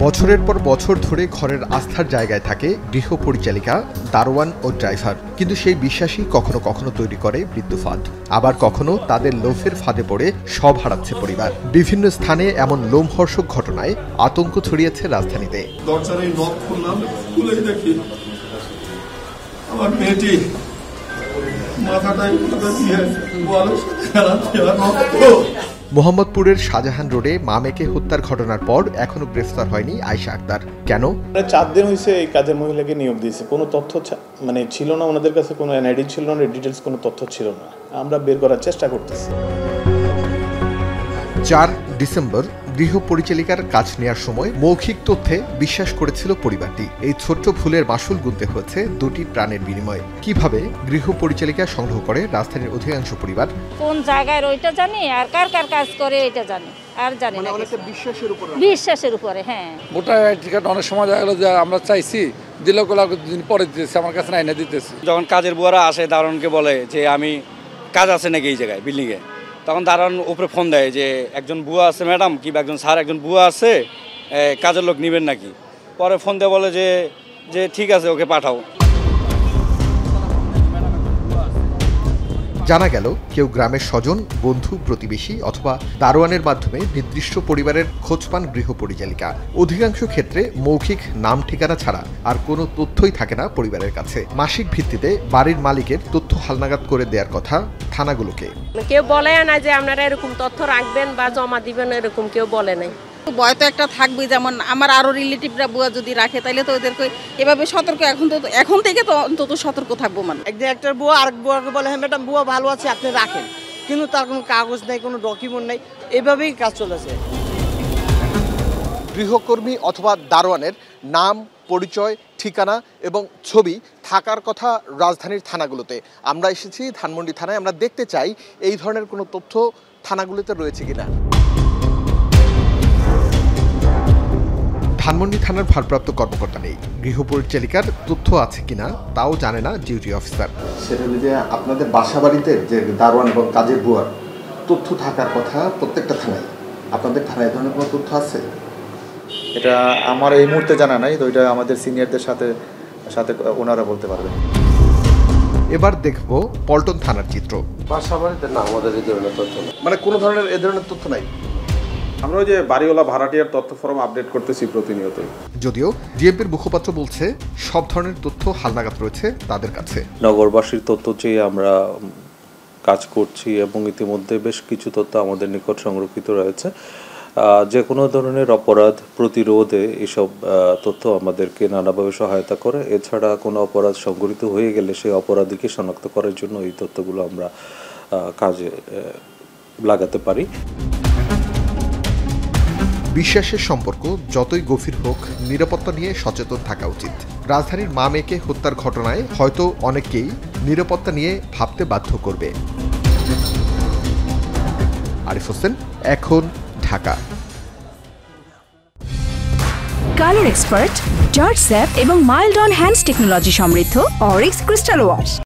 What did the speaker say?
বছরের পর বছর ধরে ঘরের আস্থার জায়গায় থাকে গৃহ পরিচালিকা, দারোয়ান ও ড্রাইভার। কিন্তু সেই বিশ্বাসই কখনো কখনো তৈরি করে মৃত্যুফাঁদ, আবার কখনো তাদের লোভের ফাঁদে পড়ে সব হারাচ্ছে পরিবার। বিভিন্ন স্থানে এমন লোমহর্ষক ঘটনায় আতঙ্ক ছড়িয়েছে রাজধানীতে। দরজার নখ খুললাম, খুলে দেখি আমার মেয়েটি মোহাম্মদপুরের শাহজাহান রোডে মা মেয়েকে হত্যার ঘটনার পর এখনো গ্রেফতার হয়নি আয়েশা আক্তার। কেন? 4 দিন হয়েছে এই কাজের মহিলাকে নিয়োগ দিয়েছে, কোনো তথ্য ছিল না ওনাদের কাছে, কোনো এনআইডি ছিল না, ডিটেলস কোনো তথ্য ছিল না। আমরা বের করার চেষ্টা করতেছি। 4 ডিসেম্বর গৃহ পরিচালিকার কাজ নেওয়ার সময় মৌখিক তথ্যে বিশ্বাস করেছিল পরিবারটি। এই ছোট্ট ভুলের মাসুল গুনতে হয়েছে 2টি প্রাণের বিনিময়ে। কিভাবে গৃহ পরিচালিকা সংগ্রহ করে রাজধানীর অধিকাংশ পরিবার? কোন জায়গায় ওইটা জানি, আর কার কার কাজ করে এটা জানি, আর জানি না। বিশ্বাসের উপরে। হ্যাঁ, ভোটার আইডি কার্ড অনেক সময় দেখা গেল যে আমরা চাইছি দিলেও দিন পরে দিতেছে, আমার কাছে না দিতেছে। যখন কাজের বুয়ারা আসে দারোয়ানকে বলে যে আমি কাজ আছে নাকি এই জায়গায় বিল্ডিংয়ে, তখন দারোয়ান উপরে ফোন দেয় যে একজন বুয়া আছে ম্যাডাম, কিংবা একজন স্যার, একজন বুয়া আছে, কাজের লোক নেবেন নাকি। পরে ফোন দিয়ে বলে যে ঠিক আছে, ওকে পাঠাও। জানা গেল কেউ গ্রামের স্বজন, বন্ধু, প্রতিবেশী অথবা দারোয়ানের মাধ্যমে নির্দিষ্ট পরিবারের খোঁজ পান গৃহ পরিচালিকা। অধিকাংশ ক্ষেত্রে মৌখিক নাম ঠিকানা ছাড়া আর কোনো তথ্যই থাকে না পরিবারের কাছে। মাসিক ভিত্তিতে বাড়ির মালিকের তথ্য হালনাগাদ করে দেওয়ার কথা থানাগুলোকে। কেউ বলে না যে আপনারা এরকম তথ্য রাখবেন বা জমা দিবেন, এরকম কেউ বলে নাই। ভয় তো একটা থাকবে, যেমন আমার আরো রিলেটিভরা বুয়া যদি রাখে তাহলে তো ওদেরকে এভাবে সতর্ক, এখন থেকে তো অন্তত সতর্ক থাকবো। মানে একটা বুয়া আরেক বুয়াকে বলে হ্যাঁ ম্যাডাম বুয়া ভালো আছে আপনি রাখেন, কিন্তু তার কোনো কাগজ নেই, কোনো ডকুমেন্ট নেই, এভাবেই কাজ চলেছে। গৃহকর্মী অথবা দারোয়ানের নাম, পরিচয়, ঠিকানা এবং ছবি থাকার কথা রাজধানীর থানাগুলোতে। আমরা এসেছি ধানমন্ডি থানায়, আমরা দেখতে চাই এই ধরনের কোনো তথ্য থানাগুলোতে রয়েছে কিনা। ধানমন্ডি থানার ভারপ্রাপ্ত কর্মকর্তা নেই, গৃহ পরিচালিকার তথ্য আছে কিনা তাও জানে না ডিউটি অফিসার। সেটা হলো যে আপনাদের বাসা বাড়িতে যে দারোয়ান এবং কাজের বুয়ার তথ্য থাকার কথা প্রত্যেকটা থানায়, আপনাদের থানায় এই ধরনের কোনো তথ্য আছে? এটা আমার এই মুহূর্তে জানা নাই, তো এটা আমাদের সিনিয়রদের সাথে ওনারা বলতে পারবেন। এবার দেখব পল্টন থানার চিত্র। বাসা বাড়িতে না, আমাদের এই ধরনের তথ্য না, মানে কোনো ধরনের এ ধরনের তথ্য নাই। আমরা ওই যে বাড়িওয়ালা ভাড়াটিয়ার তথ্য ফরম আপডেট করতেছি প্রতিনিয়ত। যদিও ডিএমপির মুখপাত্র বলছে সব ধরনের তথ্য হালনাগাদ রয়েছে তাদের কাছে। নগরবাসীর তথ্য চেয়ে আমরা কাজ করছি এবং ইতিমধ্যে বেশ কিছু তথ্য আমাদের নিকট সংরক্ষিত রয়েছে। যে কোনো ধরনের অপরাধ প্রতিরোধে এসব তথ্য আমাদেরকে নানাভাবে সহায়তা করে। এছাড়া কোনো অপরাধ সংঘটিত হয়ে গেলে সেই অপরাধীকে শনাক্ত করার জন্য এই তথ্যগুলো আমরা কাজে লাগাতে পারি। বিশ্বাসের সম্পর্ক যতই গভীর হোক, নিরাপত্তা নিয়ে সচেতন থাকা উচিত। রাজধানীর মা মেয়েকে হত্যার ঘটনায় হয়তো অনেকেই নিরাপত্তা নিয়ে ভাবতে বাধ্য করবে। আরিফ হোসেন, এখন, Dhaka. Colour expert, George sap এবং মাইল্ড অন হ্যান্ডস টেকনোলজি সমৃদ্ধ অরিক্স ক্রিস্টাল ওয়াশ।